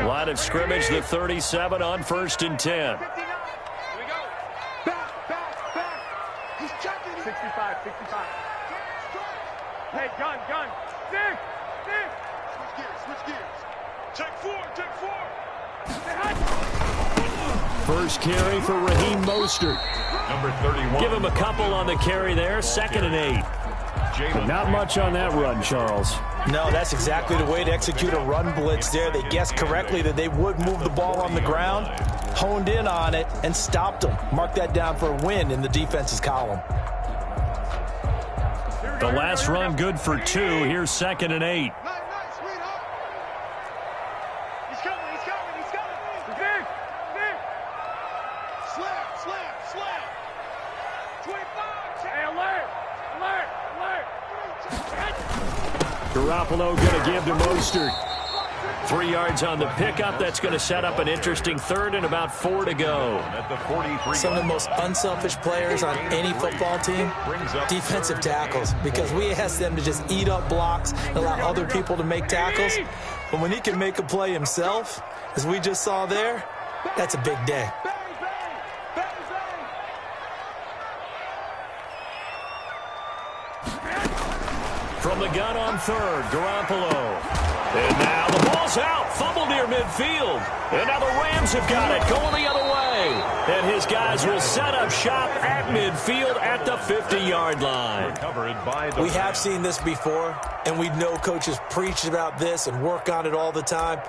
Line of scrimmage, the 37 on 1st and 10. 65. Hey, gun. Dig. Switch gears. Take four. First carry for Raheem Mostert. Number 31. Give him a couple on the carry there. 2nd and 8. But not much on that run, Charles. No, that's exactly the way to execute a run blitz there. They guessed correctly that they would move the ball on the ground, honed in on it, and stopped them. Mark that down for a win in the defense's column. The last run good for 2. Here's 2nd and 8. He's coming. Dig. Slam. 25. Hey, alert. Garoppolo going to give to Mostert. 3 yards on the pickup. That's going to set up an interesting 3rd and about 4 to go. At the 43. Some of the most unselfish players on any football team, defensive tackles, because we ask them to just eat up blocks and allow other people to make tackles. But when he can make a play himself, as we just saw there, that's a big day. From the gun on 3rd, Garoppolo. And now the ball's out. Fumble near midfield. And now the Rams have got it. Going the other way. And his guys will set up shop at midfield at the 50-yard line. We have seen this before, and we know coaches preach about this and work on it all the time.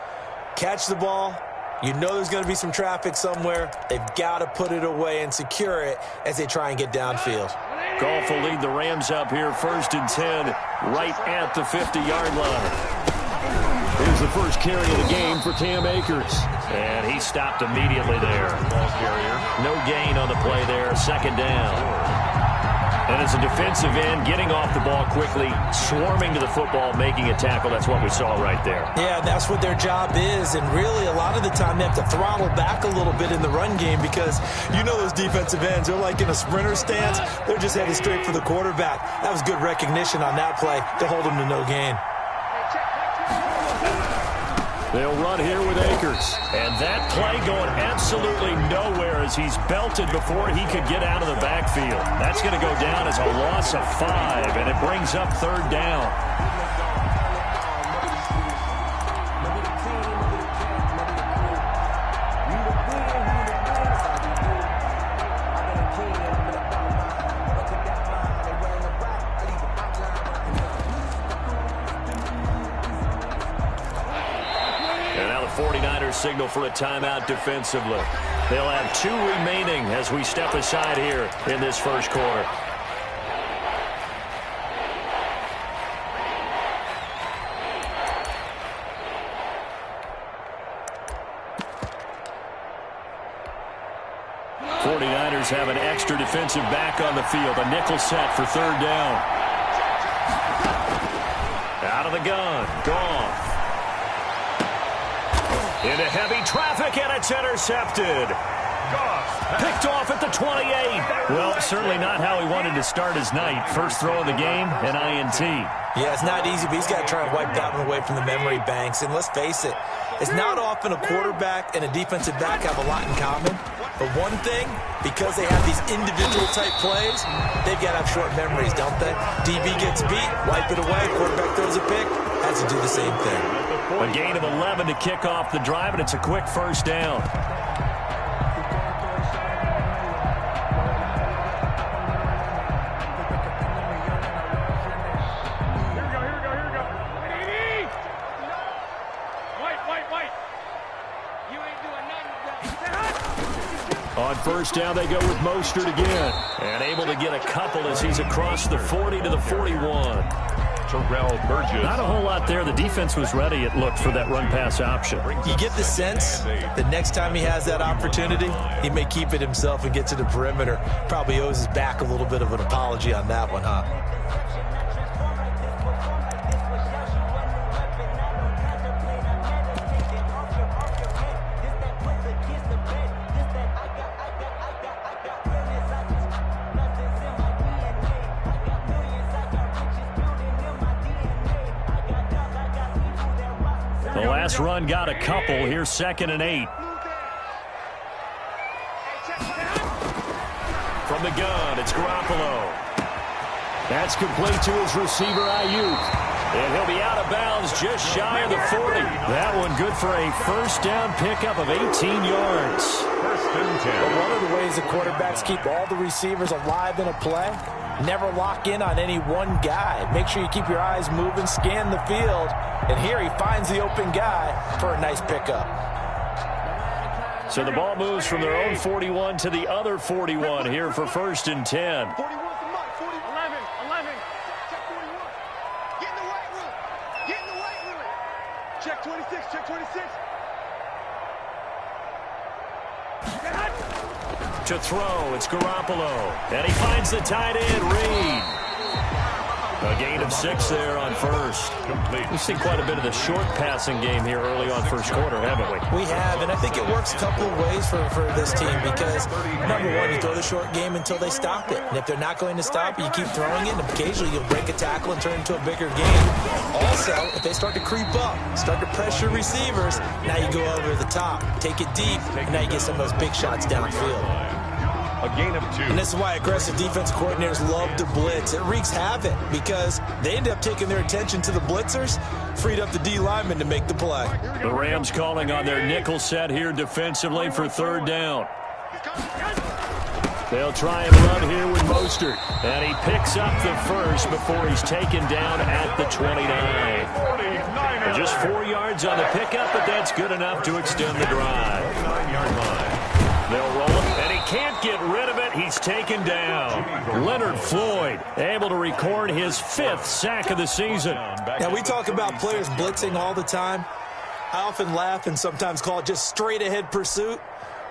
Catch the ball. You know there's going to be some traffic somewhere. They've got to put it away and secure it as they try and get downfield. Goff will lead the Rams up here 1st and 10 right at the 50-yard line. Here's the first carry of the game for Cam Akers. And he stopped immediately there. Ball carrier. No gain on the play there. 2nd down. And as a defensive end, getting off the ball quickly, swarming to the football, making a tackle. That's what we saw right there. Yeah, that's what their job is. And really, a lot of the time, they have to throttle back a little bit in the run game because you know those defensive ends, they're like in a sprinter stance. They're just headed straight for the quarterback. That was good recognition on that play to hold them to no gain. They'll run here with Akers. And that play going absolutely nowhere as he's belted before he could get out of the backfield. That's going to go down as a loss of 5, and it brings up 3rd down. Signal for a timeout defensively. They'll have 2 remaining as we step aside here in this first quarter. '49ers have an extra defensive back on the field. A nickel set for 3rd down. Out of the gun. Gone. Into heavy traffic, and it's intercepted. Picked off at the 28. Well, certainly not how he wanted to start his night. First throw of the game, an INT. Yeah, it's not easy, but he's got to try and wipe that one away from the memory banks. And let's face it, it's not often a quarterback and a defensive back have a lot in common. But one thing, because they have these individual type plays, they've got to have short memories, don't they? DB gets beat, wipe it away, quarterback throws a pick, has to do the same thing. A gain of 11 to kick off the drive, and it's a quick 1st down. On 1st down, they go with Mostert again. And able to get a couple as he's across the 40 to the 41. Not a whole lot there. The defense was ready, it looked, for that run-pass option. You get the sense that next time he has that opportunity, he may keep it himself and get to the perimeter. Probably owes his back a little bit of an apology on that one, huh? The last run got a couple. Here's 2nd and 8. From the gun, it's Garoppolo. That's complete to his receiver, Ayuk. And he'll be out of bounds just shy of the 40. That one good for a first down pickup of 18 yards. First and 10. Well, one of the ways the quarterbacks keep all the receivers alive in a play, never lock in on any one guy. Make sure you keep your eyes moving, scan the field. And here he finds the open guy for a nice pickup. So the ball moves from their own 41 to the other 41 here for 1st and 10. 41 from Mike. 11. Check 41. Get in the right room. Get in the right room. Check 26. Check 26. To throw, it's Garoppolo. And he finds the tight end, Reed. A gain of 6 there on first. We've seen quite a bit of the short passing game here early on first quarter, haven't we? We have, and I think it works a couple of ways for this team because, number one, you throw the short game until they stop it. And if they're not going to stop it, you keep throwing it, and occasionally you'll break a tackle and turn it into a bigger game. Also, if they start to creep up, start to pressure receivers, now you go over the top, take it deep, and now you get some of those big shots downfield. A gain of 2. And this is why aggressive defense coordinators love to blitz. It wreaks havoc because they end up taking their attention to the blitzers, freed up the D lineman to make the play. The Rams calling on their nickel set here defensively for 3rd down. They'll try and run here with Mostert. And he picks up the first before he's taken down at the 29. And just 4 yards on the pickup, but that's good enough to extend the drive. 9-yard line. They'll roll it, and he can't get rid of it. He's taken down. Leonard Floyd able to record his 5th sack of the season. Now, we talk about players blitzing all the time. I often laugh and sometimes call it just straight-ahead pursuit.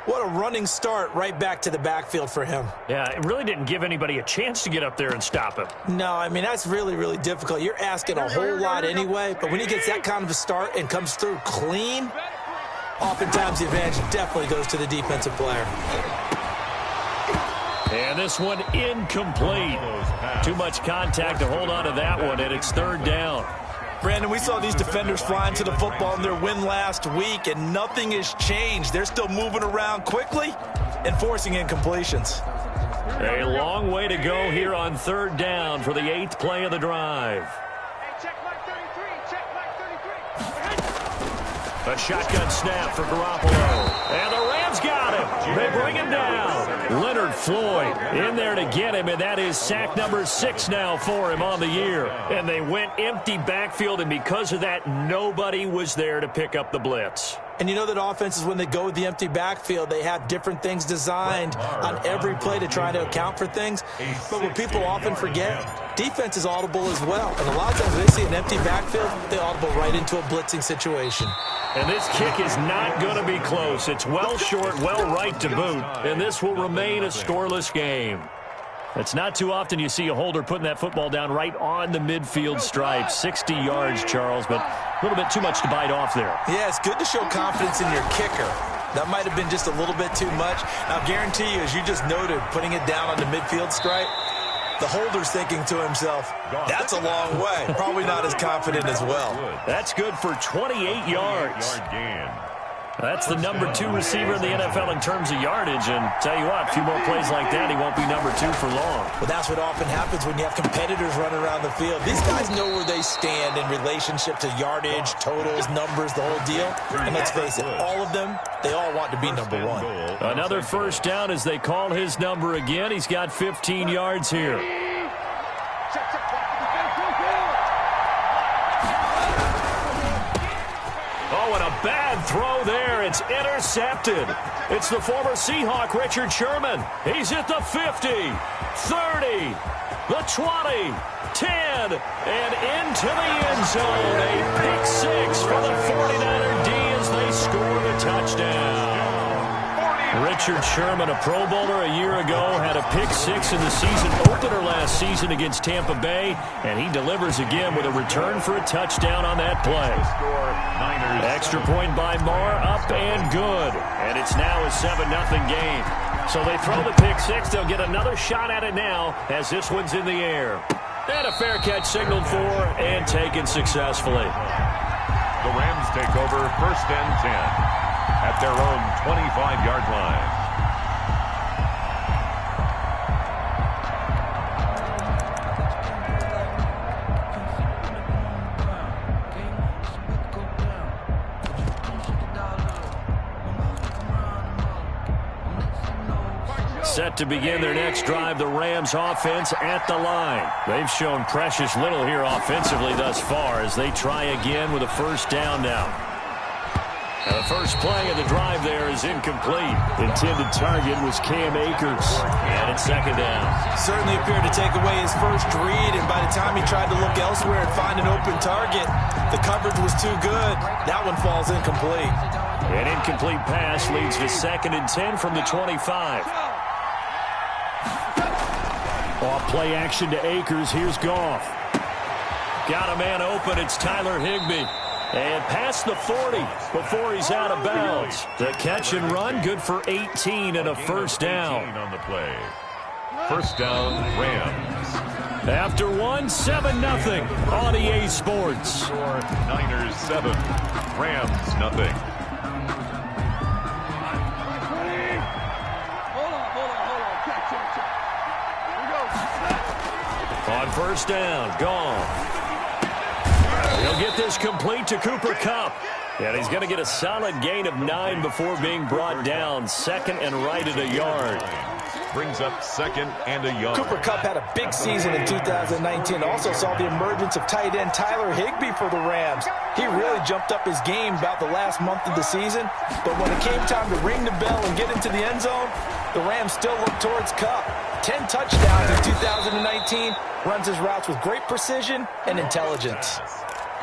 What a running start right back to the backfield for him. Yeah, it really didn't give anybody a chance to get up there and stop him. No, I mean, that's really, really difficult. You're asking a whole lot anyway, but when he gets that kind of a start and comes through clean, oftentimes the advantage definitely goes to the defensive player. And this one incomplete. Too much contact to hold on to that one, and it's 3rd down. Brandon, we saw these defenders flying to the football in their win last week, and nothing has changed. They're still moving around quickly and forcing incompletions. A long way to go here on 3rd down for the 8th play of the drive. Check Mike 33. Check Mike 33. A shotgun snap for Garoppolo. And the Rams got him. They bring him down. Leonard Floyd in there to get him, and that is sack number 6 now for him on the year. And they went empty backfield, and because of that, nobody was there to pick up the blitz. And you know that offenses, when they go with the empty backfield, they have different things designed on every play to try to account for things. But what people often forget, defense is audible as well. And a lot of times when they see an empty backfield, they audible right into a blitzing situation. And this kick is not going to be close. It's well short, well right to boot. And this will remain a scoreless game. It's not too often you see a holder putting that football down right on the midfield stripe. 60 yards, Charles, but a little bit too much to bite off there. Yeah, it's good to show confidence in your kicker. That might have been just a little bit too much. I'll guarantee you, as you just noted, putting it down on the midfield stripe, the holder's thinking to himself, that's a long way. Probably not as confident as well. That's good for 28 yards. That's the number 2 receiver in the NFL in terms of yardage. And tell you what, a few more plays like that, he won't be number 2 for long. Well, that's what often happens when you have competitors running around the field. These guys know where they stand in relationship to yardage, totals, numbers, the whole deal. And let's face it, all of them, they all want to be number 1. Another first down as they call his number again. He's got 15 yards here. Oh, and a bad throw there. It's intercepted. It's the former Seahawk, Richard Sherman. He's at the 50, 30, the 20, 10, and into the end zone. A pick 6 for the 49er D as they score the touchdown. Richard Sherman, a Pro Bowler a year ago, had a pick 6 in the season opener last season against Tampa Bay, and he delivers again with a return for a touchdown on that play. Extra point by Marr, up and good. And it's now a 7-0 game. So they throw the pick 6. They'll get another shot at it now as this one's in the air. And a fair catch signaled for and taken successfully. The Rams take over 1st and 10 at their own 25-yard line. Set to begin their next drive, the Rams offense at the line. They've shown precious little here offensively thus far as they try again with a 1st down now. Now the first play of the drive there is incomplete. Intended target was Cam Akers, and it's 2nd down. Certainly appeared to take away his first read, and by the time he tried to look elsewhere and find an open target, the coverage was too good. That one falls incomplete. An incomplete pass leads to 2nd and 10 from the 25. Off play action to Akers. Here's Goff. Got a man open. It's Tyler Higbee. And past the 40 before he's out of bounds. The catch and run, good for 18 and a 1st down. On the play. 1st down, Rams. After one, 7-0 on EA Sports. Score Niners 7, Rams nothing. On 1st down, gone. He'll get this complete to Cooper Kupp. And he's going to get a solid gain of 9 before being brought down. 2nd and right at a yard. Brings up 2nd and a yard. Cooper Kupp had a big season in 2019. Also saw the emergence of tight end Tyler Higbee for the Rams. He really jumped up his game about the last month of the season. But when it came time to ring the bell and get into the end zone, the Rams still looked towards Kupp. 10 touchdowns in 2019. Runs his routes with great precision and intelligence.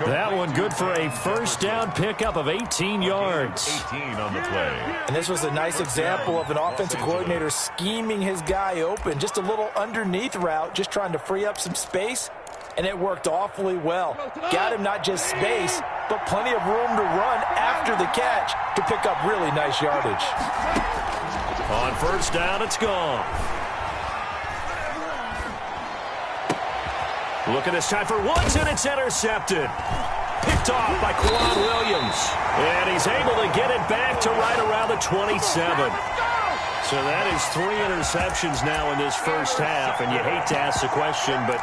That one good for a 1st down pickup of 18 yards. 18 on the play. And this was a nice example of an offensive coordinator scheming his guy open. Just a little underneath route, just trying to free up some space. And it worked awfully well. Got him not just space, but plenty of room to run after the catch to pick up really nice yardage. On 1st down, it's gone. Look at this time for once, and it's intercepted. Picked off by Quan Williams. And he's able to get it back to right around the 27. So that is 3 interceptions now in this 1st half. And you hate to ask the question, but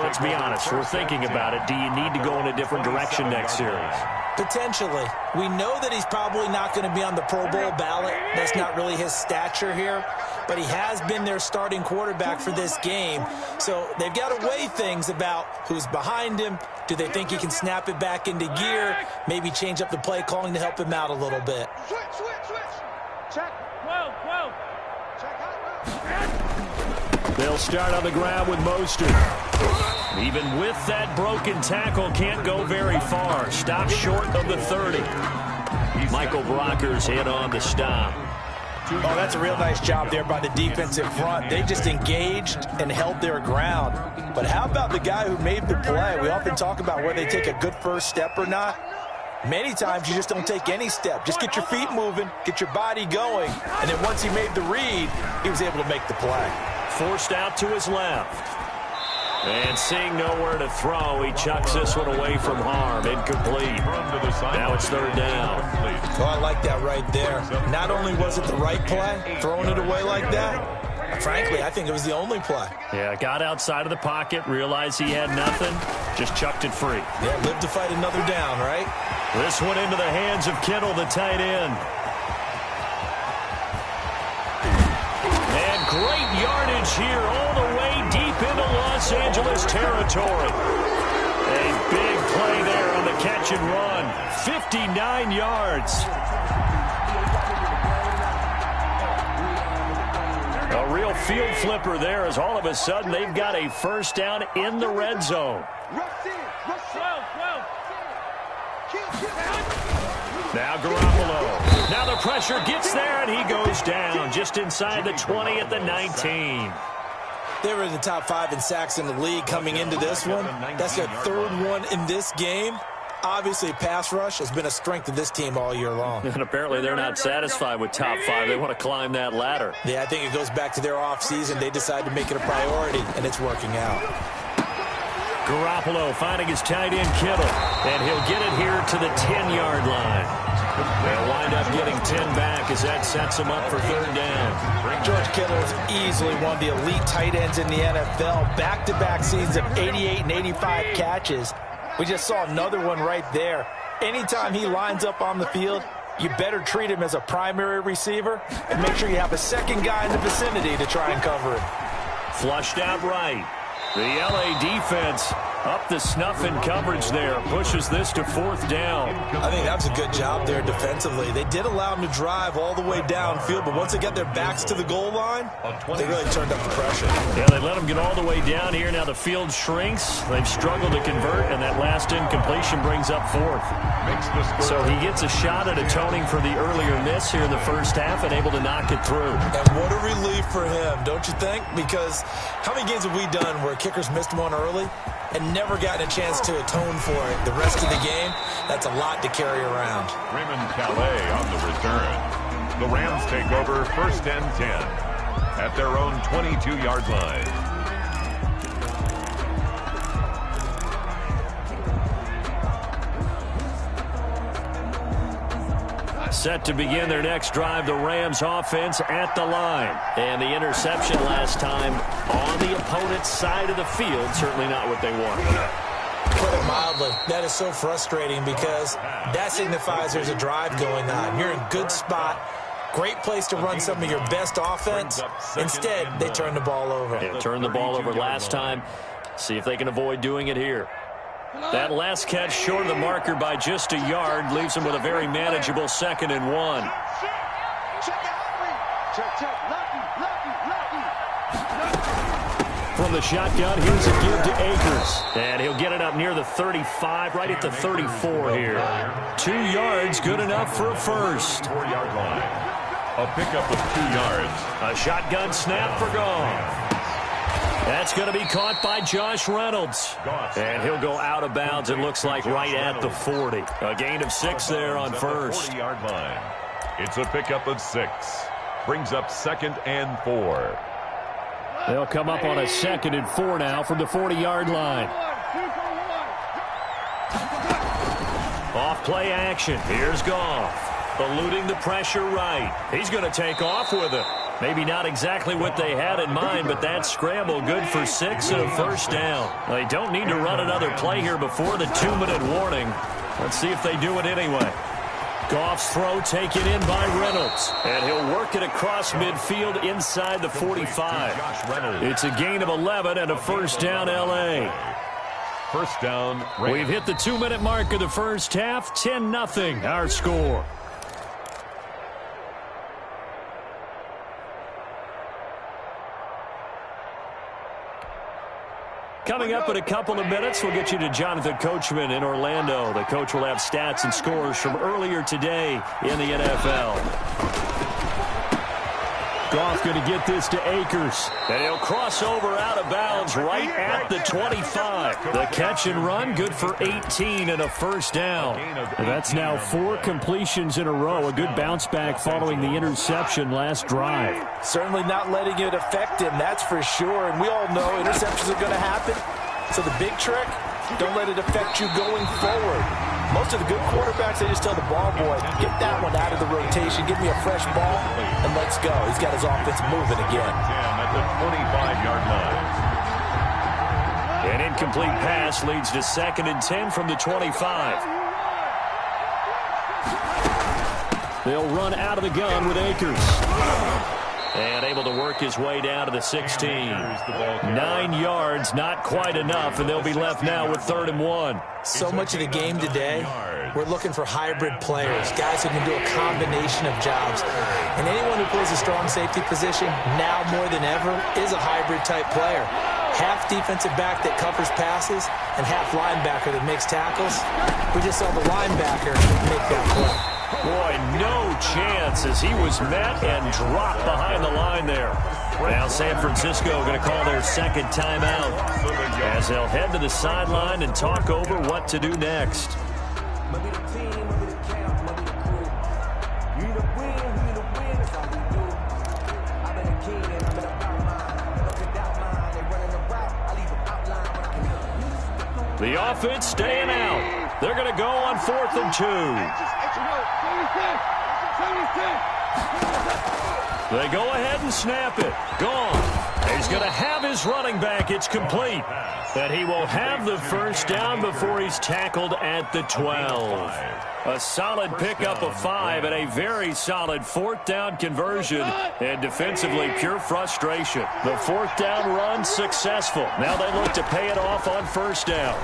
let's be honest. We're thinking about it. Do you need to go in a different direction next series? Potentially. We know that he's probably not going to be on the Pro Bowl ballot. That's not really his stature here. But he has been their starting quarterback for this game. So they've got to weigh things about who's behind him. Do they think he can snap it back into gear? Maybe change up the play calling to help him out a little bit. Switch. Check. 12. Check out. They'll start on the ground with Mostert. Even with that broken tackle, can't go very far. Stopped short of the 30. Michael Brockers hit on the stop. Oh, that's a real nice job there by the defensive front. They just engaged and held their ground. But how about the guy who made the play? We often talk about whether they take a good first step or not. Many times you just don't take any step. Just get your feet moving, get your body going, and then once he made the read, he was able to make the play. Forced out to his left. And seeing nowhere to throw, he chucks this one away from harm. Incomplete. Now it's 3rd down. Oh, I like that right there. Not only was it the right play, throwing it away like that, frankly, I think it was the only play. Yeah, got outside of the pocket, realized he had nothing, just chucked it free. Yeah, live to fight another down, right? This one into the hands of Kittle, the tight end. And great yardage here all the way deep into Los Angeles territory. A big play there on the catch and run. 59 yards. A real field flipper there as all of a sudden they've got a 1st down in the red zone. Now Garoppolo. Now the pressure gets there, and he goes down just inside the 20 at the 19. They were in the top 5 in sacks in the league coming into this one. That's their 3rd one in this game. Obviously, pass rush has been a strength of this team all year long. And apparently they're not satisfied with top 5. They want to climb that ladder. Yeah, I think it goes back to their offseason. They decided to make it a priority, and it's working out. Garoppolo finding his tight end Kittle, and he'll get it here to the 10-yard line. They'll wind up getting 10 back as that sets him up for third down. George Kittle is easily one of the elite tight ends in the NFL. Back-to-back seasons of 88 and 85 catches. We just saw another one right there. Anytime he lines up on the field, you better treat him as a primary receiver and make sure you have a second guy in the vicinity to try and cover him. Flushed out right. The LA defense up the snuff in coverage there. Pushes this to fourth down. I think that was a good job there defensively. They did allow him to drive all the way downfield, but once they got their backs to the goal line, they really turned up the pressure. Yeah, they let him get all the way down here. Now the field shrinks. They've struggled to convert, and that last incompletion brings up fourth. So he gets a shot at atoning for the earlier miss here in the first half and able to knock it through. And what a relief for him, don't you think? Because how many games have we done where kickers missed one early and never gotten a chance to atone for it the rest of the game? That's a lot to carry around. Raymond Calais on the return. The Rams take over 1st and 10 at their own 22-yard line. Set to begin their next drive, the Rams offense at the line. And the interception last time on the opponent's side of the field, certainly not what they wanted. Put it mildly, that is so frustrating because that signifies there's a drive going on. You're in a good spot, great place to run some of your best offense. Instead, they turn the ball over. Yeah, turned the ball over last time. See if they can avoid doing it here. That last catch short of the marker by just a yard leaves him with a very manageable 2nd and 1. From the shotgun, here's a give to Akers. And he'll get it up near the 35, right at the 34 here. 2 yards, good enough for a first. 4-yard line. A pickup of 2 yards. A shotgun snap for Goff. That's going to be caught by Josh Reynolds. And he'll go out of bounds, it looks like, right at the 40. A gain of 6 there on first. 40-yard line. It's a pickup of 6. Brings up 2nd and 4. They'll come up on a 2nd and 4 now from the 40-yard line. Off play action. Here's Goff. Eluding the pressure right. He's going to take off with it. Maybe not exactly what they had in mind, but that scramble good for 6 and a first down. They don't need to run another play here before the 2-minute warning. Let's see if they do it anyway. Goff's throw taken in by Reynolds. And he'll work it across midfield inside the 45. It's a gain of 11 and a first down, L.A. First down. We've hit the 2-minute mark of the first half. 10-0 our score. Coming up in a couple of minutes, we'll get you to Jonathan Coachman in Orlando. The coach will have stats and scores from earlier today in the NFL. Goff going to get this to Akers. And he'll cross over out of bounds right at the 25. The catch and run, good for 18 and a first down. And that's now 4 completions in a row. A good bounce back following the interception last drive. Certainly not letting it affect him, that's for sure. And we all know interceptions are going to happen. So the big trick, don't let it affect you going forward. Most of the good quarterbacks, they just tell the ball boy, get that one out of the rotation, give me a fresh ball, and let's go. He's got his offense moving again. At the 25-yard line. An incomplete pass leads to 2nd and 10 from the 25. They'll run out of the gun with Akers. And able to work his way down to the 16. 9 yards, not quite enough, and they'll be left now with 3rd and 1. So much of the game today, we're looking for hybrid players, guys who can do a combination of jobs. And anyone who plays a strong safety position, now more than ever, is a hybrid-type player. Half defensive back that covers passes, and half linebacker that makes tackles. We just saw the linebacker make that play. Boy, no chance as he was met and dropped behind the line there. Now San Francisco going to call their 2nd timeout as they'll head to the sideline and talk over what to do next. The offense staying out. They're going to go on 4th and 2. They go ahead and snap it. Gone. He's going to have his running back. It's complete. And he will have the first down before he's tackled at the 12. A solid pickup of 5 and a very solid 4th down conversion. And defensively, pure frustration. The 4th down run successful. Now they look to pay it off on 1st down.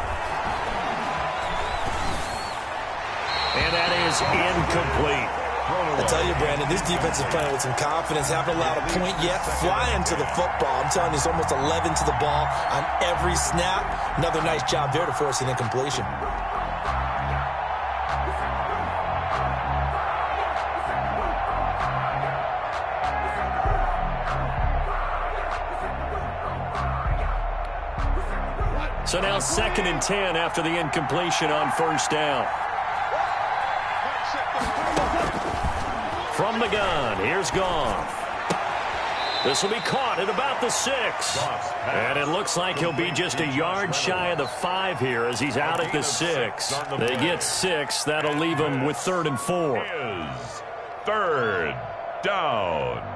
And that is incomplete. I tell you, Brandon, this defense is playing with some confidence. Haven't allowed a point yet. Flying to the football. I'm telling you, it's almost 11 to the ball on every snap. Another nice job there to force an incompletion. So now 2nd and 10 after the incompletion on 1st down. From the gun, here's Gone. This will be caught at about the 6. And it looks like he'll be just a yard shy of the 5 here as he's out at the 6. They get 6. That'll leave him with 3rd and 4. 3rd down.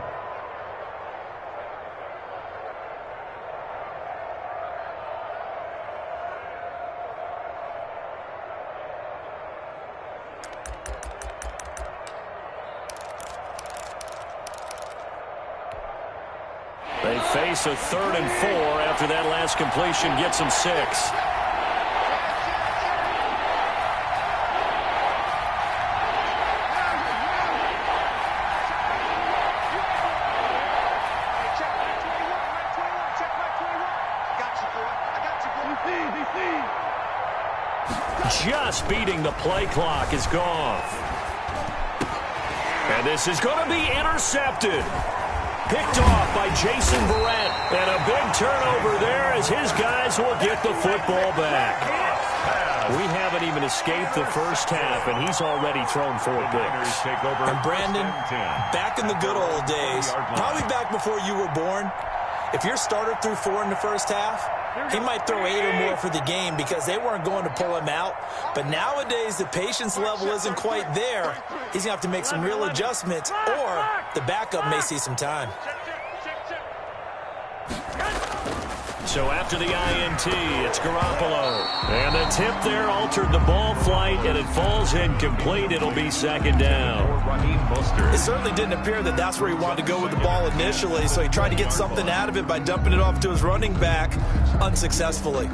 They face a 3rd and 4 after that last completion gets them 6. Just beating the play clock is gone. And this is going to be intercepted. Picked off by Jason Barrett. And a big turnover there as his guys will get the football back. We haven't even escaped the first half, and he's already thrown 4 picks. And Brandon, back in the good old days, probably back before you were born, if your starter threw 4 in the first half, he might throw 8 or more for the game because they weren't going to pull him out. But nowadays, the patience level isn't quite there. He's going to have to make some real adjustments, or the backup may see some time. So after the INT, it's Garoppolo. And the tip there altered the ball flight, and it falls incomplete. It'll be 2nd down. It certainly didn't appear that that's where he wanted to go with the ball initially, so he tried to get something out of it by dumping it off to his running back unsuccessfully.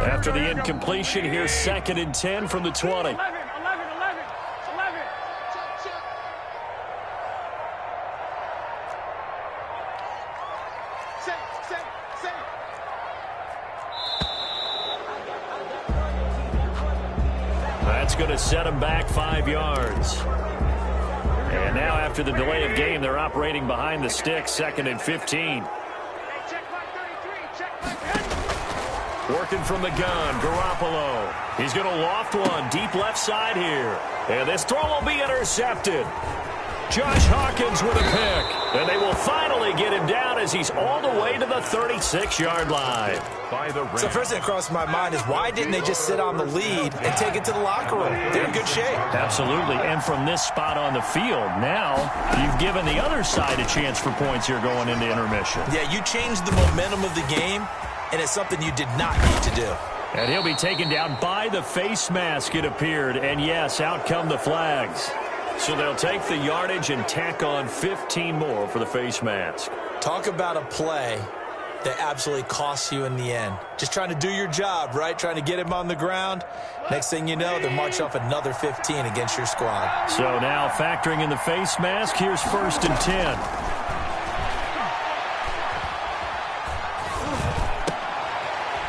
After the incompletion, here's 2nd and 10 from the 20. 11. That's going to set him back 5 yards. And now after the delay of game, they're operating behind the sticks, 2nd and 15. Working from the gun, Garoppolo. He's going to loft one deep left side here. And this throw will be intercepted. Josh Hawkins with a pick. And they will finally get him down as he's all the way to the 36-yard line. So first thing that crossed my mind is why didn't they just sit on the lead and take it to the locker room? They're in good shape. Absolutely. And from this spot on the field, now you've given the other side a chance for points here going into intermission. Yeah, you changed the momentum of the game, and it's something you did not need to do. And he'll be taken down by the face mask, it appeared. And yes, out come the flags. So they'll take the yardage and tack on 15 more for the face mask. Talk about a play that absolutely costs you in the end. Just trying to do your job, right? Trying to get him on the ground. Next thing you know, they're marching off another 15 against your squad. So now factoring in the face mask, here's 1st and 10.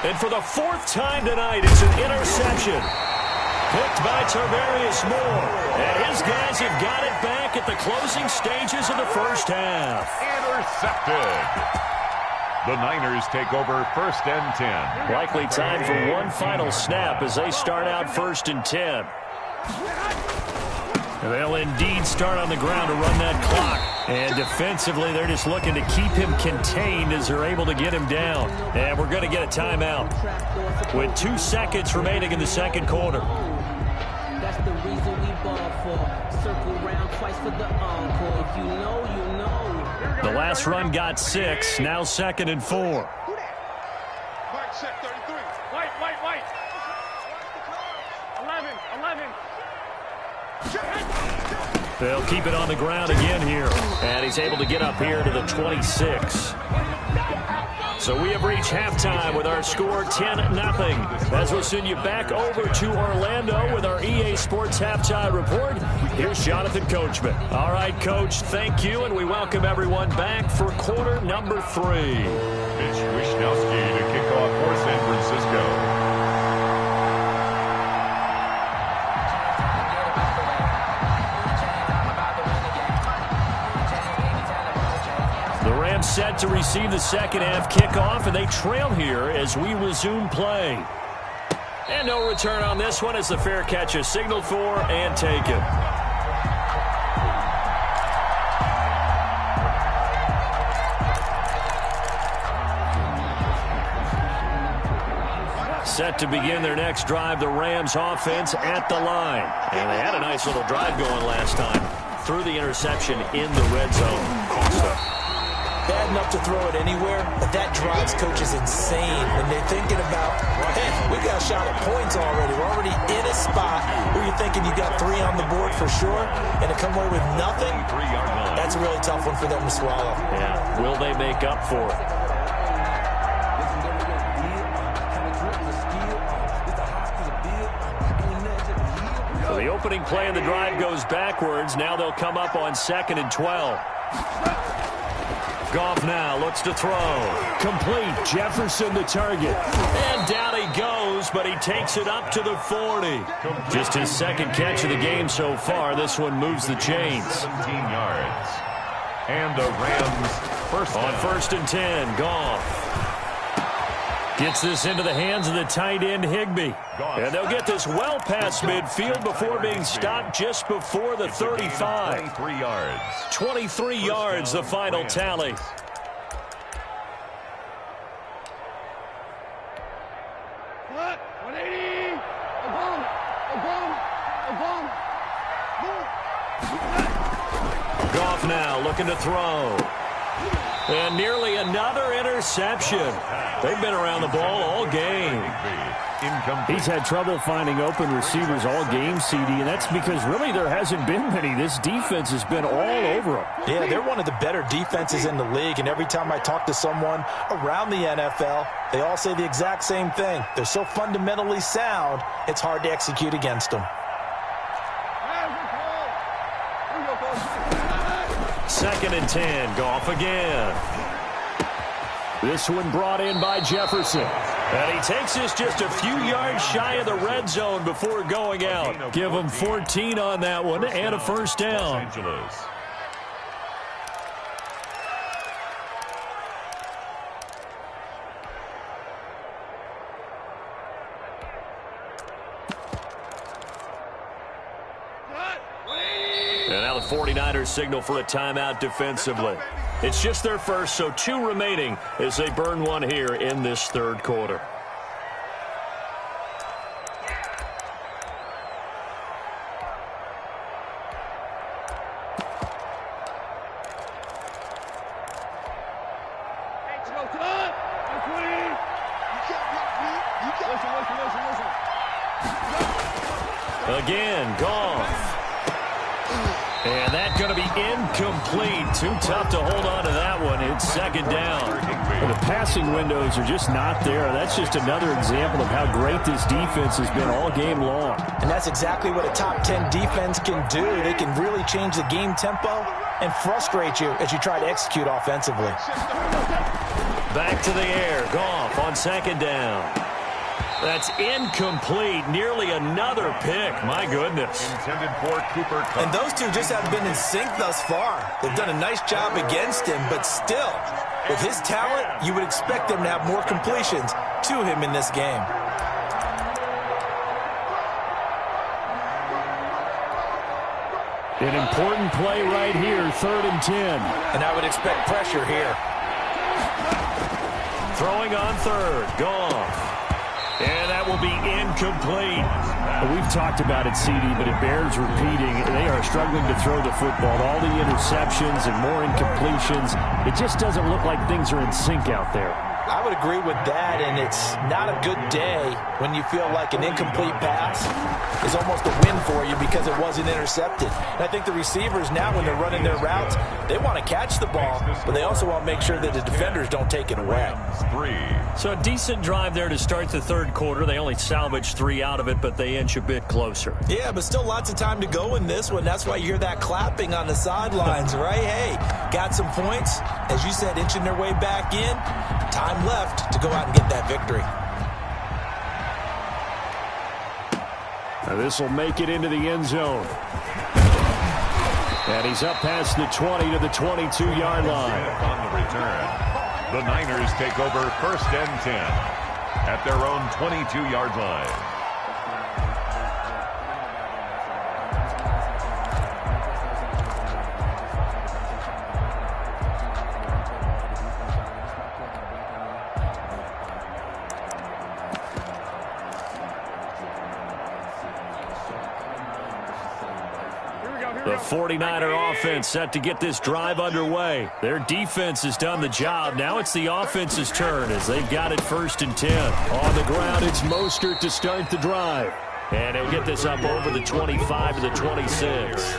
And for the 4th time tonight, it's an interception. Picked by Tarvarius Moore. And his guys have got it back at the closing stages of the first half. Intercepted. The Niners take over 1st and 10. Likely time for one final snap as they start out 1st and 10. They'll indeed start on the ground to run that clock. And defensively, they're just looking to keep him contained as they're able to get him down. And we're going to get a timeout with 2 seconds remaining in the second quarter. That's the reason we ball for. Circle round twice for the encore. If you know, you know. The last run got 6. Now 2nd and 4. White set 33. White. 11. They'll keep it on the ground again here. And he's able to get up here to the 26. So we have reached halftime with our score 10-0. As we'll send you back over to Orlando with our EA Sports Halftime Report, here's Jonathan Coachman. All right, Coach, thank you, and we welcome everyone back for quarter number 3. Mitch Wishnowski to kick off for San Francisco. Set to receive the second half kickoff, and they trail here as we resume play. And no return on this one as the fair catch is signaled for and taken. Set to begin their next drive, the Rams offense at the line. And they had a nice little drive going last time through the interception in the red zone. Costa. Bad enough to throw it anywhere, but that drives coaches insane when they're thinking about, hey, we got a shot at points already. We're already in a spot where you're thinking you got 3 on the board for sure, and to come away with nothing, that's a really tough one for them to swallow. Yeah, will they make up for it? So the opening play of the drive goes backwards. Now they'll come up on 2nd and 12. Goff now looks to throw. Complete. Jefferson the target. And down he goes, but he takes it up to the 40. Just his second catch of the game so far. This one moves the chains. 17 yards. And the Rams first on 1st and 10. Goff gets this into the hands of the tight end Higbee. And they'll get this well past midfield before being stopped just before the 35. 23 yards. 23 yards, the final tally. What? 180. Goff now looking to throw. And nearly another interception. They've been around the ball all game. He's had trouble finding open receivers all game, CD, and that's because really there hasn't been many. This defense has been all over them. Yeah, they're one of the better defenses in the league, and every time I talk to someone around the NFL, they all say the exact same thing. They're so fundamentally sound, it's hard to execute against them. 2nd and 10. Goff again. This one brought in by Jefferson. And he takes this just a few yards shy of the red zone before going out. Give him 14 on that one and a first down. And now the 49ers signal for a timeout defensively. It's just their first, so 2 remaining as they burn one here in this third quarter. Again, Goff. And that's going to be incomplete. Too tough to hold on to that one. It's 2nd down. The passing windows are just not there. That's just another example of how great this defense has been all game long. And that's exactly what a top 10 defense can do. They can really change the game tempo and frustrate you as you try to execute offensively. Back to the air. Goff on 2nd down. That's incomplete. Nearly another pick. My goodness. Intended for Cooper Kupp. And those two just haven't been in sync thus far. They've done a nice job against him, but still, with his talent, you would expect them to have more completions to him in this game. An important play right here, 3rd and 10. And I would expect pressure here. Throwing on 3rd. Goff. And that will be incomplete. We've talked about it, CD, but it bears repeating. They are struggling to throw the football. All the interceptions and more incompletions. It just doesn't look like things are in sync out there. I would agree with that, and it's not a good day when you feel like an incomplete pass is almost a win for you because it wasn't intercepted. And I think the receivers now, when they're running their routes, they want to catch the ball, but they also want to make sure that the defenders don't take it away. So a decent drive there to start the 3rd quarter. They only salvaged 3 out of it, but they inch a bit closer. Yeah, but still lots of time to go in this one. That's why you hear that clapping on the sidelines, right? Hey, got some points. As you said, inching their way back in. Time left to go out and get that victory. Now this will make it into the end zone. And he's up past the 20 to the 22-yard line. On the return, the Niners take over 1st and 10 at their own 22-yard line. The 49er offense set to get this drive underway. Their defense has done the job. Now it's the offense's turn as they've got it 1st and 10. On the ground, it's Mostert to start the drive. And he'll get this up over the 25 to the 26.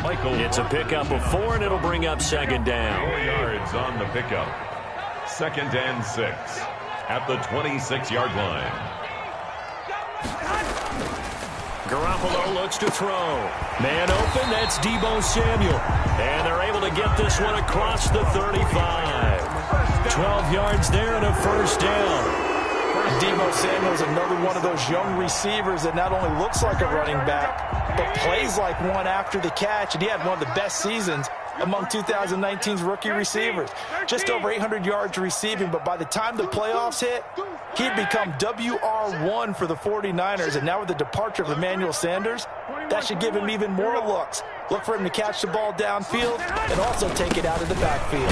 It's a pickup of 4, and it'll bring up 2nd down. 4 yards on the pickup. 2nd and 6 at the 26-yard line. Garoppolo looks to throw. Man open, that's Deebo Samuel. And they're able to get this one across the 35. 12 yards there and a 1st down. Deebo Samuel is another one of those young receivers that not only looks like a running back, but plays like one after the catch. And he had one of the best seasons among 2019's rookie receivers. Just over 800 yards receiving, but by the time the playoffs hit, he'd become WR1 for the 49ers, and now with the departure of Emmanuel Sanders, that should give him even more looks. Look for him to catch the ball downfield and also take it out of the backfield.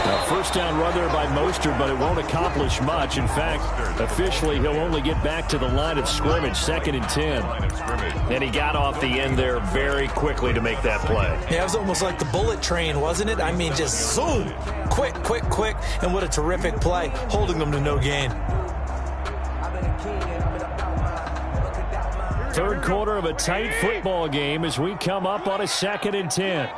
Now, 1st down run there by Mostert, but it won't accomplish much. In fact, officially, he'll only get back to the line of scrimmage, 2nd and 10. And he got off the end there very quickly to make that play. Yeah, it was almost like the bullet train, wasn't it? I mean, just zoom. Quick, quick, quick. And what a terrific play, holding them to no gain. 3rd quarter of a tight football game as we come up on a 2nd and 10.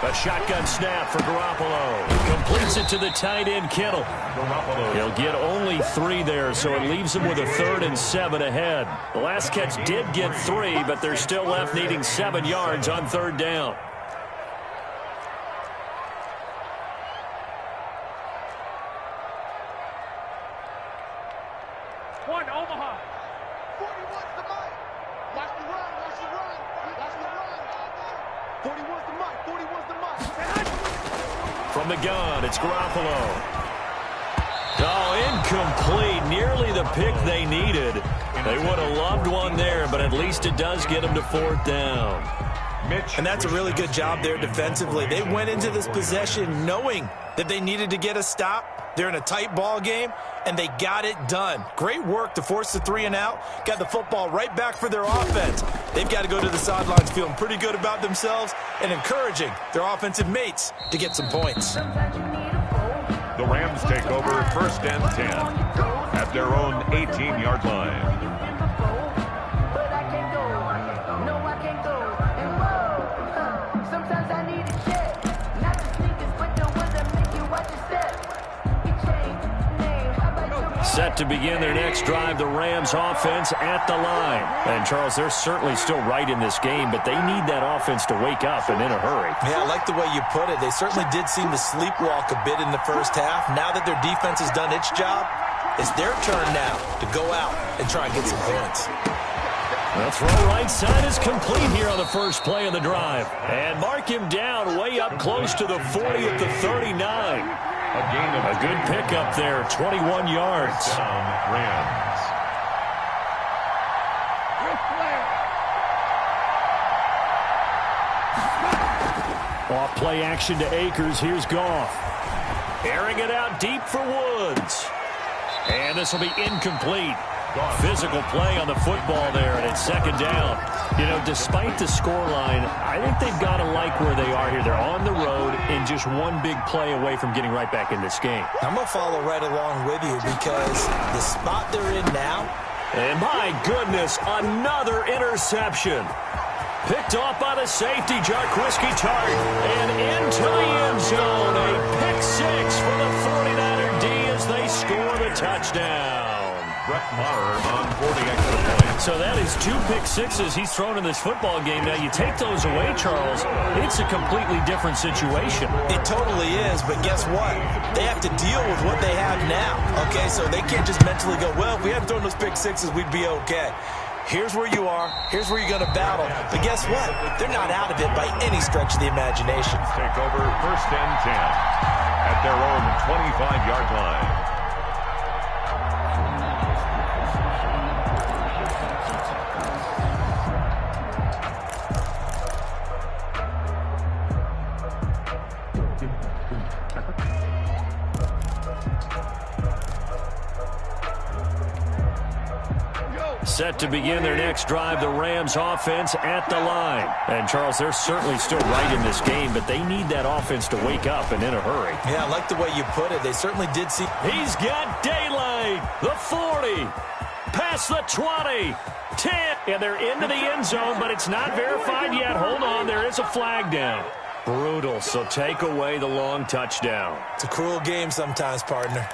A shotgun snap for Garoppolo. Completes it to the tight end, Kittle. He'll get only 3 there, so it leaves him with a 3rd and 7 ahead. The last catch did get 3, but they're still left needing 7 yards on 3rd down. One, Omaha. 41's the mic. Watch the run. Watch the run. Watch the run. 41's the mic. 41's the mic. From the gun, it's Garoppolo. Oh, incomplete. Nearly the pick they needed. They would have loved one there, but at least it does get them to 4th down. And that's a really good job there defensively. They went into this possession knowing that they needed to get a stop. They're in a tight ball game, and they got it done. Great work to force the 3 and out. Got the football right back for their offense. They've got to go to the sidelines feeling pretty good about themselves and encouraging their offensive mates to get some points. The Rams take over 1st and 10 at their own 18-yard line. Set to begin their next drive, the Rams offense at the line. And, Charles, they're certainly still right in this game, but they need that offense to wake up and in a hurry. Yeah, I like the way you put it. They certainly did seem to sleepwalk a bit in the 1st half. Now that their defense has done its job, It's their turn now to go out and try and get some points. The throw right side is complete here on the first play of the drive. And mark him down way up close to the 40 at the 39. A good pickup there, 21 yards. Rams. Off play action to Akers. Here's Goff. Airing it out deep for Woods. And this will be incomplete. Physical play on the football there, and it's second down. You know, despite the scoreline, I think they've got to like where they are here. They're on the road and just one big play away from getting right back in this game. I'm going to follow right along with you because the spot they're in now. And my goodness, another interception. Picked off by the safety, Jarquiski Tart. And into the end zone, a pick six for the 49er D as they score the touchdown. Brett Maher on 40 extra points. So that is 2 pick sixes he's thrown in this football game. Now, you take those away, Charles, it's a completely different situation. It totally is, but guess what? They have to deal with what they have now, okay? So they can't just mentally go, well, if we hadn't thrown those pick sixes, we'd be okay. Here's where you are. Here's where you're going to battle. But guess what? They're not out of it by any stretch of the imagination. Take over first and 10 at their own 25-yard line. Set to begin their next drive, the Rams offense at the line. And, Charles, they're certainly still right in this game, but they need that offense to wake up and in a hurry. Yeah, I like the way you put it. They certainly did see. He's got daylight. The 40. Past the 20. 10. And they're into the end zone, but it's not verified yet. Hold on, there is a flag down. Brutal, so take away the long touchdown. It's a cruel game sometimes, partner.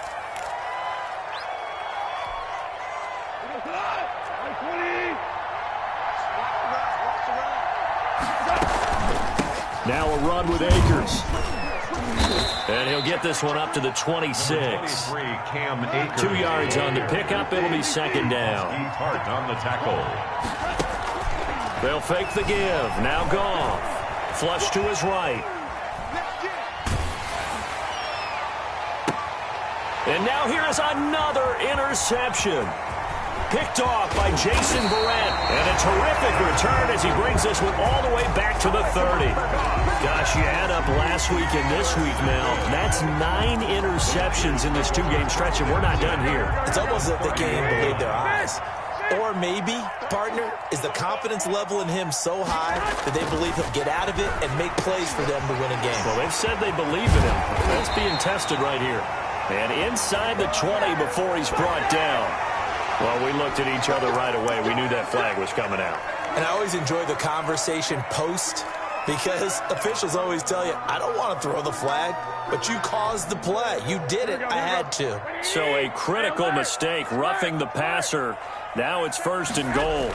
Now a run with Akers. And he'll get this one up to the 26. 2 yards on the pickup. It'll be second down. Hart on the tackle. They'll fake the give. Now Goff. Flush to his right. And now here is another interception. Picked off by Jason Verrett. And a terrific return as he brings this one all the way back to the 30. Gosh, you add up last week and this week now. That's 9 interceptions in this 2-game stretch, and we're not done here. It's almost as if they can't even believe their eyes. Or maybe, partner, is the confidence level in him so high that they believe he'll get out of it and make plays for them to win a game. Well, they've said they believe in him. That's being tested right here. And inside the 20 before he's brought down. Well, we looked at each other right away. We knew that flag was coming out. And I always enjoy the conversation post because officials always tell you, I don't want to throw the flag, but you caused the play. You did it. I had to. So a critical mistake, roughing the passer. Now it's first and goal.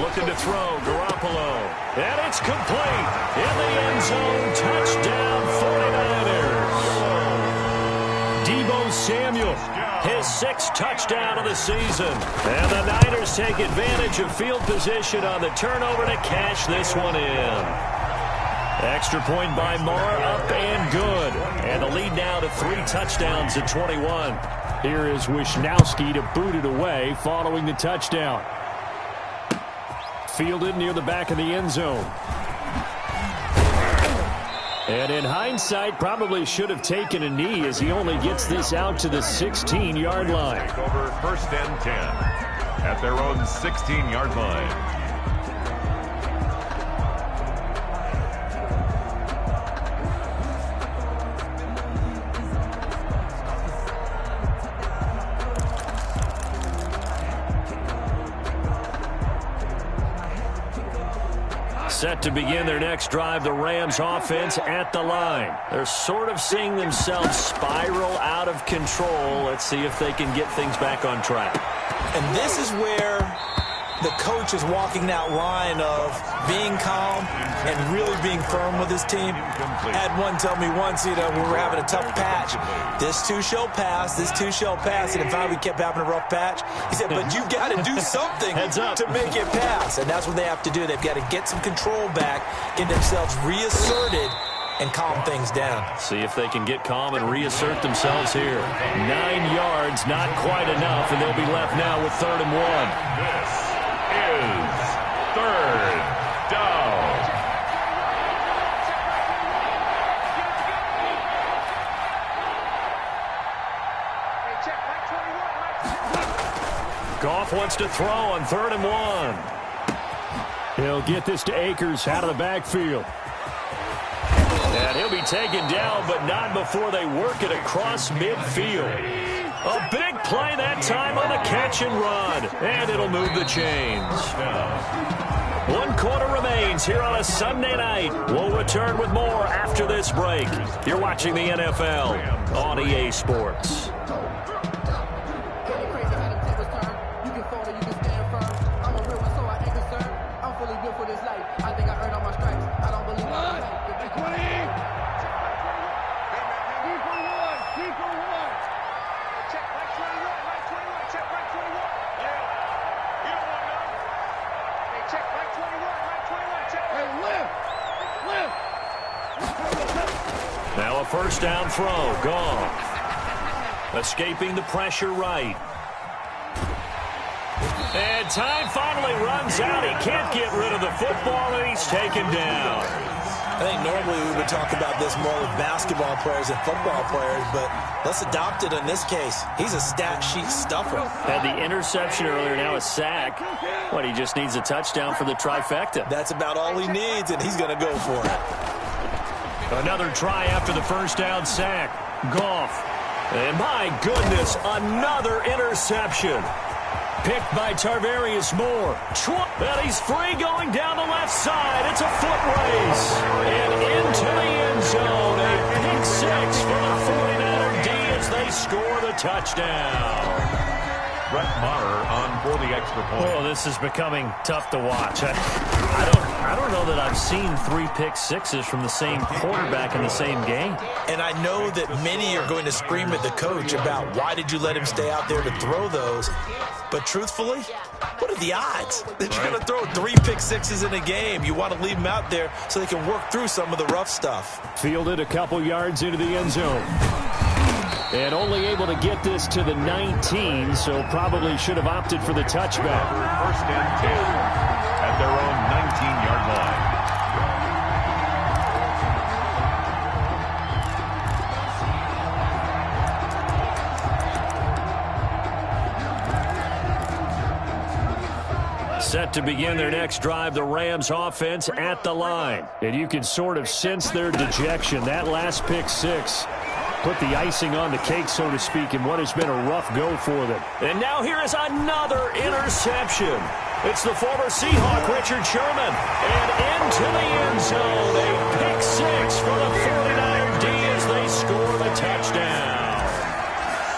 Looking to throw, Garoppolo. And it's complete. In the end zone, touchdown 49ers. Deebo Samuel, his 6th touchdown of the season. And the Niners take advantage of field position on the turnover to cash this one in. Extra point by Marr, up and good. And the lead now to 3 touchdowns at 21. Here is Wisnowski to boot it away following the touchdown. Fielded near the back of the end zone. And in hindsight, probably should have taken a knee as he only gets this out to the 16-yard line. Take over first and 10 at their own 16-yard line. Set to begin their next drive, the Rams offense at the line. They're sort of seeing themselves spiral out of control. Let's see if they can get things back on track. And this is where the coach is walking that line of being calm and really being firm with his team. I had one tell me once, when we were having a tough patch, this too shall pass, this too shall pass. And if we kept having a rough patch, he said, but you've got to do something to make it pass. And that's what they have to do. They've got to get some control back, get themselves reasserted, and calm things down. See if they can get calm and reassert themselves here. 9 yards, not quite enough, and they'll be left now with 3rd and 1. This is 3rd down. Goff wants to throw on 3rd and 1. He'll get this to Akers out of the backfield. And he'll be taken down, but not before they work it across midfield. A big play that time on a catch and run. And it'll move the chains. 1 quarter remains here on a Sunday night. We'll return with more after this break. You're watching the NFL on EA Sports. Now a first down throw. Goff escaping the pressure right. And time finally runs out. He can't get rid of the football, and he's taken down. I think normally we would talk about this more with basketball players and football players, but let's adopt it in this case. He's a stat sheet stuffer. Had the interception earlier, now a sack. But he just needs a touchdown for the trifecta. That's about all he needs, and he's going to go for it. Another try after the first down sack. Goff. And my goodness, another interception. Picked by Tarvarius Moore. And he's free going down the left side. It's a foot race. And into the end zone. A pick six for the 49er D as they score the touchdown. Brett Maher on for the extra point. Oh, this is becoming tough to watch. I don't know that I've seen 3 pick sixes from the same quarterback in the same game. And I know that many are going to scream at the coach about why did you let him stay out there to throw those. But truthfully, what are the odds that you're going to throw 3 pick sixes in a game? You want to leave them out there so they can work through some of the rough stuff. Fielded a couple yards into the end zone. And only able to get this to the 19, so probably should have opted for the touchback. First and 10 at their own 19-yard line. Set to begin their next drive, the Rams offense at the line. And you can sort of sense their dejection. That last pick six put the icing on the cake, so to speak, in what has been a rough go for them. And now here is another interception. It's the former Seahawk, Richard Sherman. And into the end zone, a pick six for the 49er D as they score the touchdown.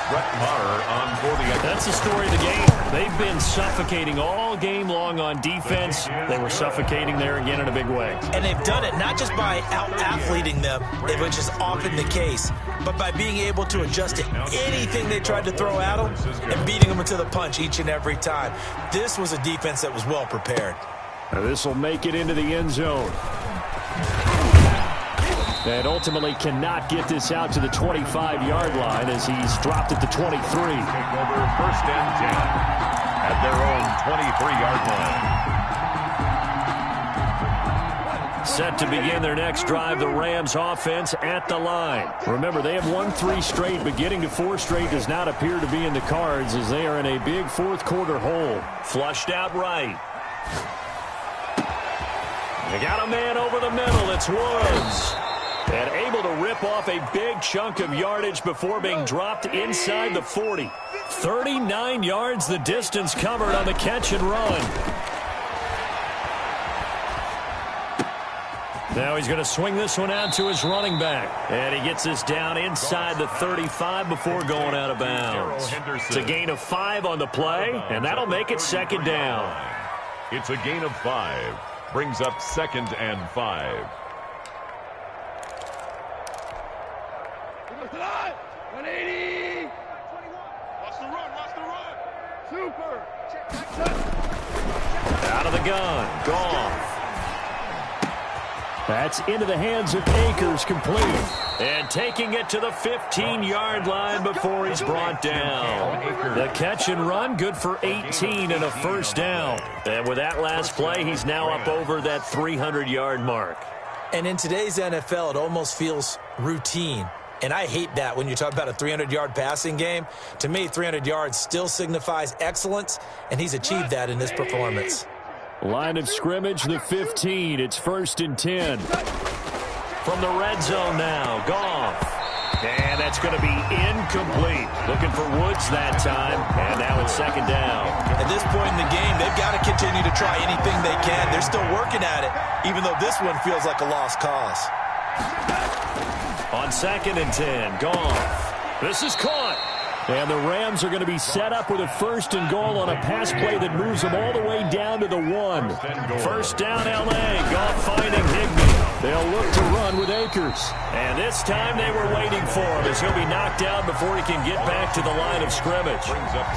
Brett Maher on for the extra. That's the story of the game. They've been suffocating all game long on defense. They were suffocating there again in a big way. And they've done it not just by out-athleting them, which is often the case, but by being able to adjust to anything they tried to throw at them and beating them into the punch each and every time. This was a defense that was well prepared. This will make it into the end zone. And ultimately cannot get this out to the 25-yard line as he's dropped at the 23. Take over first and 10 at their own 23-yard line. Set to begin their next drive, the Rams offense at the line. Remember, they have won 3 straight, but getting to 4 straight does not appear to be in the cards as they are in a big fourth quarter hole. Flushed out right. They got a man over the middle. It's Woods. And able to rip off a big chunk of yardage before being dropped inside the 40. 39 yards the distance covered on the catch and run. Now he's going to swing this one out to his running back. And he gets this down inside the 35 before going out of bounds. It's a gain of 5 on the play, and that'll make it second down. It's a gain of 5. Brings up 2nd and 5. 180. 21. Watch the run. Watch the run. Super. Out of the gun. Goff. That's into the hands of Akers, complete. And taking it to the 15-yard line before he's brought down. The catch and run, good for 18 and a first down. And with that last play, he's now up over that 300-yard mark. And in today's NFL, it almost feels routine. And I hate that when you talk about a 300-yard passing game. To me, 300 yards still signifies excellence, and he's achieved that in this performance. Line of scrimmage, the 15. It's 1st and 10. From the red zone now, Goff. And that's going to be incomplete. Looking for Woods that time, and now it's 2nd down. At this point in the game, they've got to continue to try anything they can. They're still working at it, even though this one feels like a lost cause. On 2nd and 10, Goff. This is caught. And the Rams are going to be set up with a 1st and goal on a pass play that moves them all the way down to the 1. First down, L.A. Goff finding Higbee. They'll look to run with Akers. And this time they were waiting for him as he'll be knocked down before he can get back to the line of scrimmage.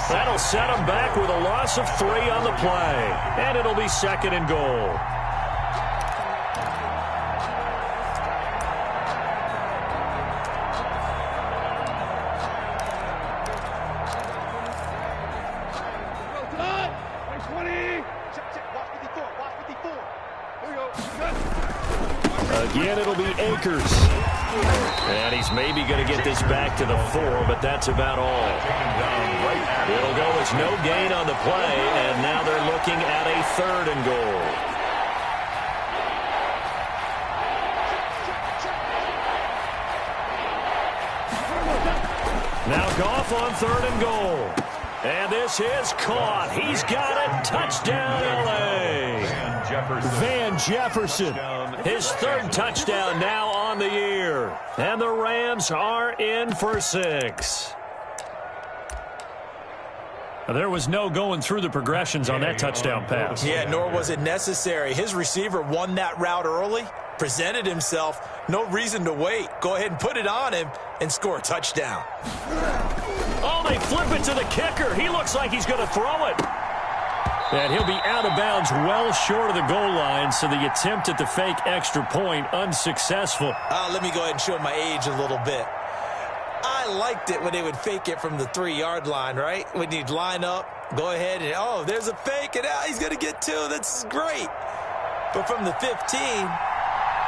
That'll set him back with a loss of 3 on the play. And it'll be 2nd and goal. Again, it'll be Akers. And he's maybe going to get this back to the 4, but that's about all. It'll go as no gain on the play, and now they're looking at a 3rd and goal. Now Goff on 3rd and goal. And this is caught. He's got it. Touchdown, L.A. Van Jefferson. His 3rd touchdown now on the year. And the Rams are in for 6. There was no going through the progressions on that touchdown pass. Yeah, nor was it necessary. His receiver won that route early, presented himself. No reason to wait. Go ahead and put it on him and score a touchdown. Oh, they flip it to the kicker. He looks like he's going to throw it. And he'll be out of bounds well short of the goal line, so the attempt at the fake extra point unsuccessful. Let me go ahead and show my age a little bit. I liked it when they would fake it from the 3-yard line, right? When you'd line up, go ahead and, oh, there's a fake, and he's going to get 2. That's great. But from the 15,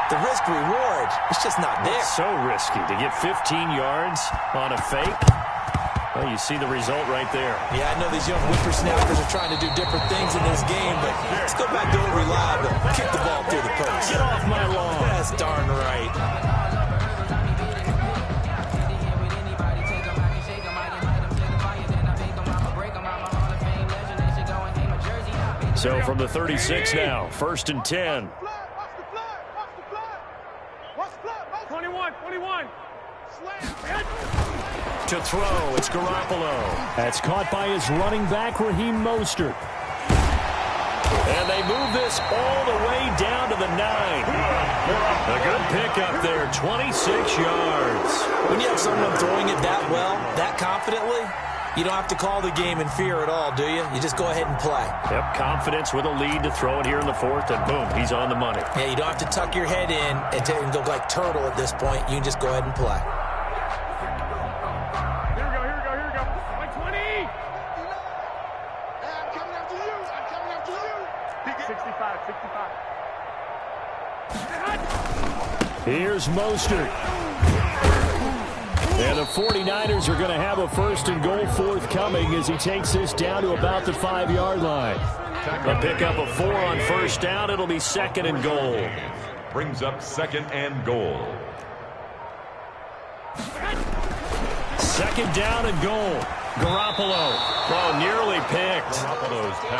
the risk-reward, it's just not there. It's so risky to get 15 yards on a fake. Well, you see the result right there. Yeah, I know these young whippersnappers are trying to do different things in this game, but let's go back to reliable. Kick the ball through the post. Get off my lawn. That's darn right. So from the 36 now, 1st and 10. 21. To throw, it's Garoppolo. That's caught by his running back, Raheem Mostert. And they move this all the way down to the 9. A good pickup there, 26 yards. When you have someone throwing it that well, that confidently, you don't have to call the game in fear at all, do you? You just go ahead and play. Yep, confidence with a lead to throw it here in the 4th, and boom, he's on the money. Yeah, you don't have to tuck your head in and go like turtle at this point. You can just go ahead and play. Here we go. Like 20. Hey, I'm coming after you. 65. Here's Mostert. And the 49ers are going to have a 1st and goal forthcoming as he takes this down to about the 5-yard line. A pickup of 4 on 1st down. It'll be 2nd and goal. Brings up 2nd and goal. 2nd down and goal. Garoppolo. Oh, nearly picked.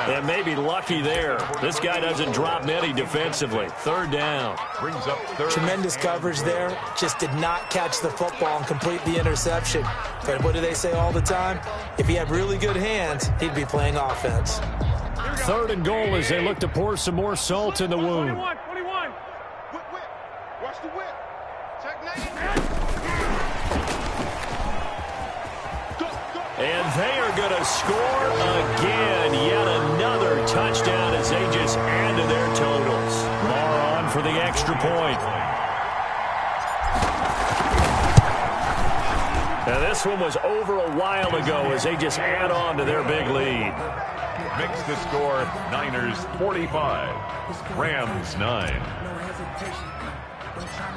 And maybe lucky there. This guy doesn't drop many defensively. 3rd down. Brings up 3rd. Tremendous coverage there. Just did not catch the football and complete the interception. But what do they say all the time? If he had really good hands, he'd be playing offense. 3rd and goal as they look to pour some more salt in the wound. 21. Whip. Watch the whip. Checkmate. And they are going to score again. Yet another touchdown as they just add to their totals. Lamar on for the extra point. Now this one was over a while ago as they just add on to their big lead. Makes the score Niners 45, Rams 9.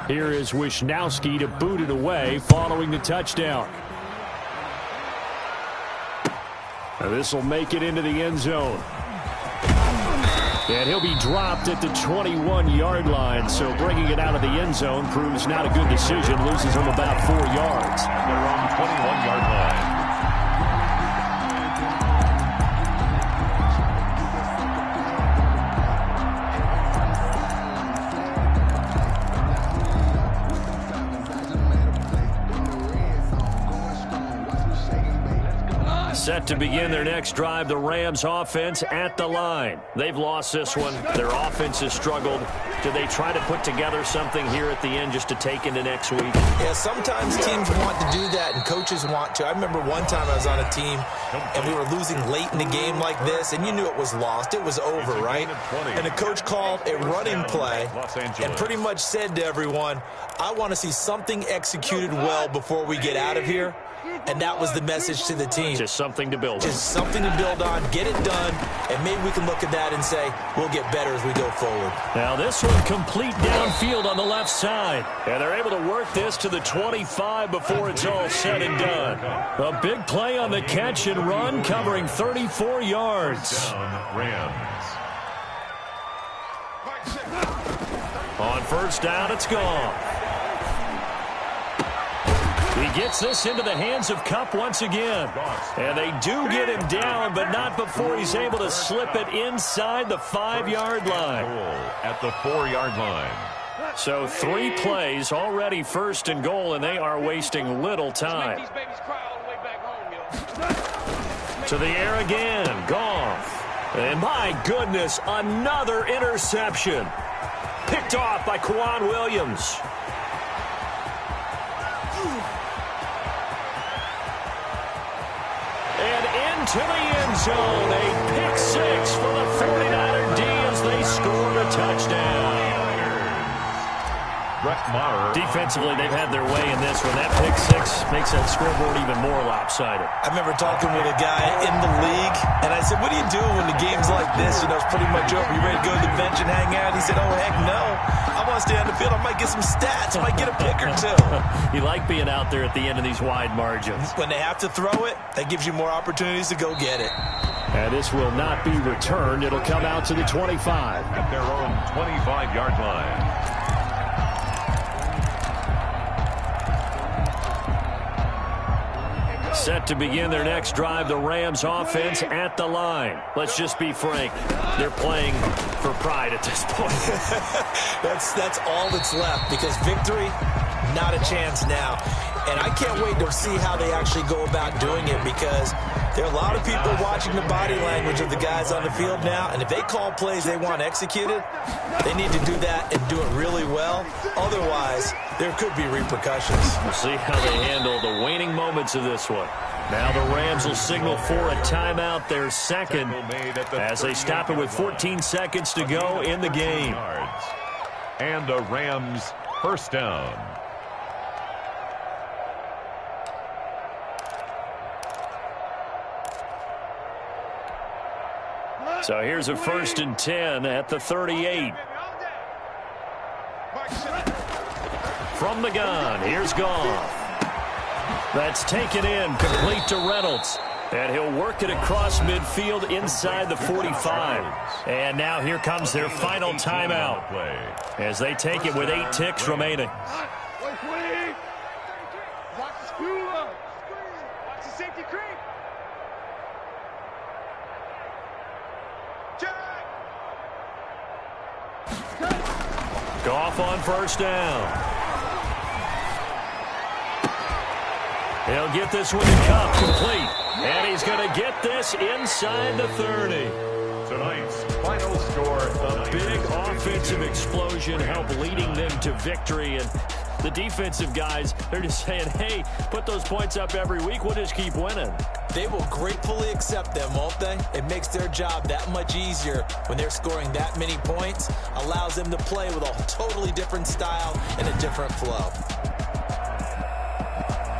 Here is Wishnowski to boot it away following the touchdown. Now this will make it into the end zone. And he'll be dropped at the 21-yard line, so bringing it out of the end zone proves not a good decision. Loses him about 4 yards. They're on 21-yard line. Set to begin their next drive, the Rams offense at the line. They've lost this one. Their offense has struggled. Do they try to put together something here at the end just to take into next week? Yeah, sometimes teams want to do that and coaches want to. I remember one time I was on a team and we were losing late in the game like this, and you knew it was lost. It was over, right? And the coach called a running play and pretty much said to everyone, I want to see something executed well before we get out of here. And that was the message to the team. Just something to build on. Just something to build on, get it done, and maybe we can look at that and say, we'll get better as we go forward. Now this one complete downfield on the left side. And they're able to work this to the 25 before it's all said and done. A big play on the catch and run, covering 34 yards. Down, Rams. On first down, it's gone. He gets this into the hands of Kupp once again. And they do get him down, but not before he's able to slip it inside the 5-yard line. At the 4-yard line. So 3 plays, already 1st and goal, and they are wasting little time. To the air again, Goff. And my goodness, another interception. Picked off by Quan Williams. To the end zone, a pick 6 for the 49er D as they scored a touchdown. Defensively, they've had their way in this one. That pick 6 makes that scoreboard even more lopsided. I remember talking with a guy in the league, and I said, what do you do when the game's like this? You know, it's pretty much over. You ready to go to the bench and hang out? He said, oh, heck no. I want to stay on the field. I might get some stats. I might get a pick or two. You like being out there at the end of these wide margins. When they have to throw it, that gives you more opportunities to go get it. And this will not be returned. It'll come out to the 25. At their own 25-yard line. Set to begin their next drive, the Rams offense at the line. Let's just be frank. They're playing for pride at this point. That's all that's left, because victory, not a chance now. And I can't wait to see how they actually go about doing it, because there are a lot of people watching the body language of the guys on the field now, and if they call plays they want executed, they need to do that and do it really well. Otherwise, there could be repercussions. We'll see how they handle the waning moments of this one. Now the Rams will signal for a timeout, their second, as they stop it with 14 seconds to go in the game. And a Rams first down. So here's a 1st and 10 at the 38. From the gun, here's Goff. That's taken in, complete to Reynolds. And he'll work it across midfield inside the 45. And now here comes their final timeout as they take it with 8 ticks remaining. Watch the screw up. Watch the safety creep. Goff on first down. He'll get this one to Kupp complete. And he's going to get this inside the 30. tonight's final score. A big offensive explosion helped leading them to victory, and the defensive guys, they're just saying, hey, put those points up every week, we'll just keep winning. They will gratefully accept them, won't they? It makes their job that much easier when they're scoring that many points, allows them to play with a totally different style and a different flow.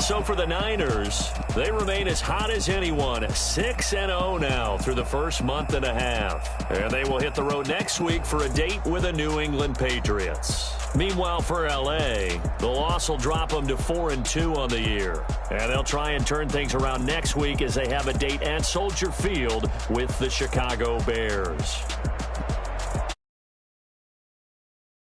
So for the Niners, they remain as hot as anyone, 6-0 now through the first month and a half. And they will hit the road next week for a date with the New England Patriots. Meanwhile, for L.A., the loss will drop them to 4-2 on the year. And they'll try and turn things around next week as they have a date at Soldier Field with the Chicago Bears.